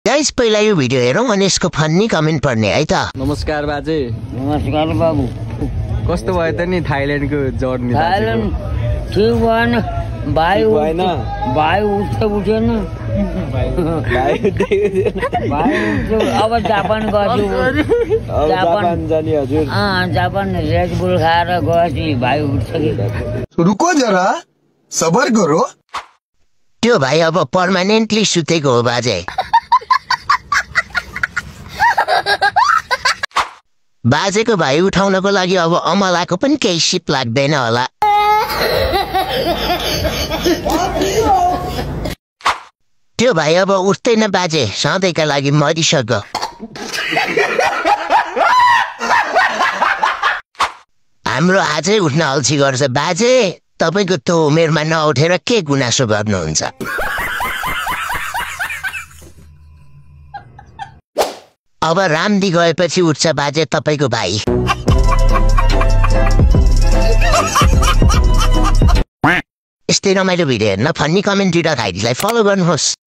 Guys पहिला यो video हेरौँ अनि यसको फन्नी कमेन्ट पढ्ने है त। नमस्कार बाजे। नमस्कार बाबु। कस्तो भयो त नि थाइल्यान्डको जर्नी? थाइल्यान्ड ठिक भएन भाइ, भाइ उठेन अब जापान गयो। जापान जाने हजुर। जापान रेड बुल खाएर गएपछि भाइ उठ्छ कि। रुको जरा सबर करो। त्यो भाइ अब पर्मानेन्टली सुतेको हो बाजे। बाजेको भाइ उठाउनको लागि अब अमलाको पनि केही सिप लाग्दैन होला। त्यो भाइ अब उठ्दैन बाजे, सधैँका लागि मरिसक्यो। हाम्रो आजै उठ्न अल्छी गर्छ बाजे। तपाईको त्यो उमेरमा नउठेर के गुनासो गर्नुहुन्छ? अब रामदी गएपछि उठ्छ बाजे तपाईको भाइ। यस्तै रमाइलो भिडियो हेर्न फन्नी कमेन्ट दिएर घाइटीलाई फलो गर्नुहोस्।